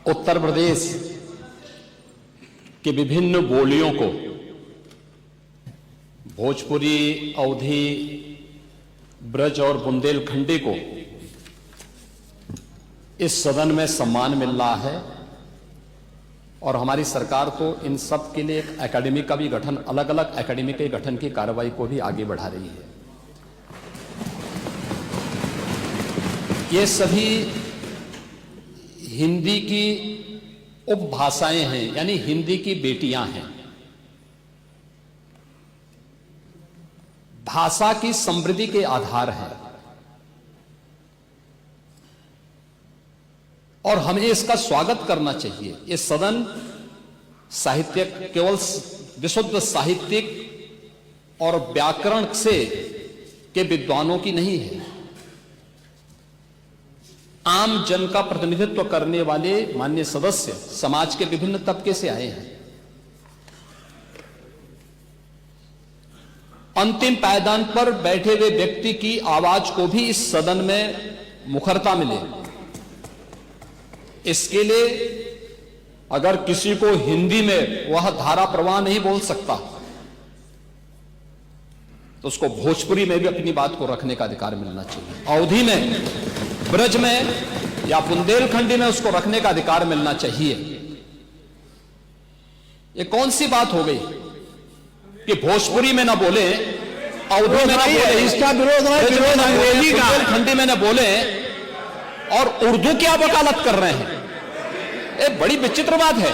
उत्तर प्रदेश की विभिन्न बोलियों को, भोजपुरी, अवधी, ब्रज और बुंदेलखंडी को इस सदन में सम्मान मिल रहा है और हमारी सरकार को इन सब के लिए एक एकेडमी का भी गठन, अलग अलग एकेडमी के गठन की कार्रवाई को भी आगे बढ़ा रही है। ये सभी हिंदी की उपभाषाएं हैं, यानी हिंदी की बेटियां हैं। भाषा की समृद्धि के आधार हैं और हमें इसका स्वागत करना चाहिए। ये सदन साहित्यिक, केवल विशुद्ध साहित्यिक और व्याकरण से के विद्वानों की नहीं है, आम जन का प्रतिनिधित्व करने वाले माननीय सदस्य समाज के विभिन्न तबके से आए हैं। अंतिम पायदान पर बैठे हुए व्यक्ति की आवाज को भी इस सदन में मुखरता मिले, इसके लिए अगर किसी को हिंदी में वह धारा प्रवाह नहीं बोल सकता तो उसको भोजपुरी में भी अपनी बात को रखने का अधिकार मिलना चाहिए, अवधी में, ब्रज में या बुंदेलखंडी में उसको रखने का अधिकार मिलना चाहिए। ये कौन सी बात हो गई कि भोजपुरी में ना बोले, अवधी में ना बोले, इसका विरोध अंग्रेजी का, बुंदेलखंडी में ना बोले और उर्दू की आप वकालत कर रहे हैं। ये बड़ी विचित्र बात है।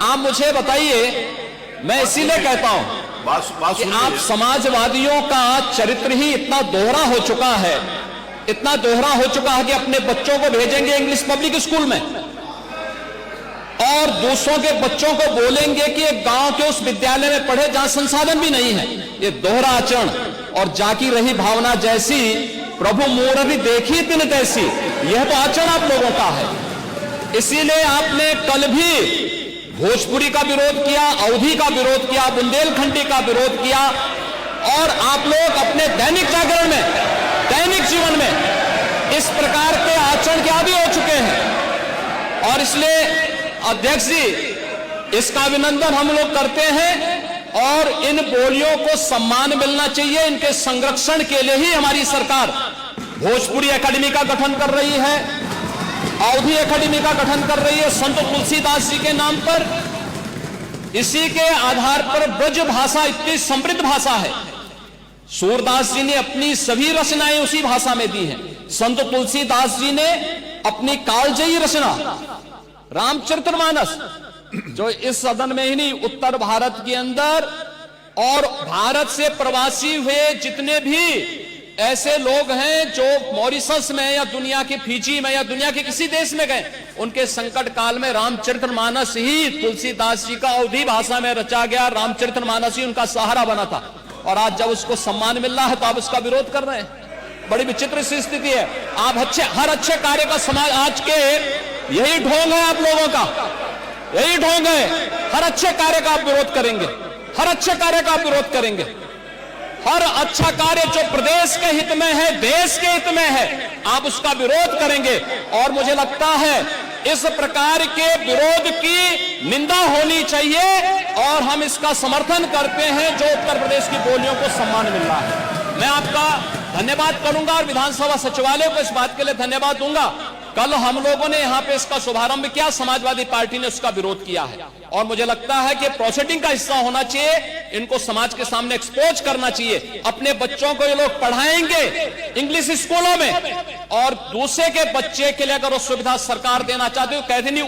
आप मुझे बताइए, मैं इसीलिए कहता हूं कि आप समाजवादियों का चरित्र ही इतना दोहरा हो चुका है, इतना दोहरा हो चुका है कि अपने बच्चों को भेजेंगे इंग्लिश पब्लिक स्कूल में और दूसरों के बच्चों को बोलेंगे कि एक गांव के उस विद्यालय में पढ़े जहां संसाधन भी नहीं है। ये दोहरा आचरण और जाकी रही भावना जैसी प्रभु मोररी देखी तिन तैसी, यह तो आचरण आप लोगों का है। इसीलिए आपने कल भी भोजपुरी का विरोध किया, अवधी का विरोध किया, बुंदेलखंडी का विरोध किया और आप लोग अपने दैनिक जागरण में, दैनिक जीवन में इस प्रकार के आचरण के आदी हो चुके हैं। और इसलिए अध्यक्ष जी, इसका अभिनंदन हम लोग करते हैं और इन बोलियों को सम्मान मिलना चाहिए। इनके संरक्षण के लिए ही हमारी सरकार भोजपुरी एकेडमी का गठन कर रही है, अवधी एकेडमी का गठन कर रही है संत तुलसीदास जी के नाम पर। इसी के आधार पर ब्रज भाषा इतनी समृद्ध भाषा है। सूरदास जी ने अपनी सभी रचनाएं उसी भाषा में दी हैं। संत तुलसीदास जी ने अपनी कालजयी रचना रामचरितमानस, जो इस सदन में ही नहीं, उत्तर भारत के अंदर और भारत से प्रवासी हुए जितने भी ऐसे लोग हैं जो मॉरिशस में या दुनिया के फिजी में या दुनिया के किसी देश में गए, उनके संकट काल में रामचरितमानस ही तुलसीदास जी का अवधी भाषा में रचा गया, रामचरितमानस ही उनका सहारा बना था। और आज जब उसको सम्मान मिल रहा है तो आप उसका विरोध कर रहे हैं। बड़ी विचित्र सी स्थिति है। आप हर अच्छे कार्य का समाज, आज के यही ढोंग है आप लोगों का, यही ढोंग है। हर अच्छे कार्य का आप विरोध करेंगे, हर अच्छे कार्य का आप विरोध करेंगे। हर अच्छा कार्य जो प्रदेश के हित में है, देश के हित में है, आप उसका विरोध करेंगे। और मुझे लगता है इस प्रकार के विरोध की निंदा होनी चाहिए और हम इसका समर्थन करते हैं जो उत्तर प्रदेश की बोलियों को सम्मान मिल रहा है। मैं आपका धन्यवाद करूंगा और विधानसभा सचिवालय को इस बात के लिए धन्यवाद दूंगा। कल हम लोगों ने यहां पे इसका शुभारंभ किया, समाजवादी पार्टी ने उसका विरोध किया है और मुझे लगता है कि प्रोसीडिंग का हिस्सा होना चाहिए। इनको समाज के सामने एक्सपोज करना चाहिए। अपने बच्चों को ये लोग पढ़ाएंगे इंग्लिश स्कूलों में और दूसरे के बच्चे के लिए अगर वो सुविधा सरकार देना चाहती है, कहते नहीं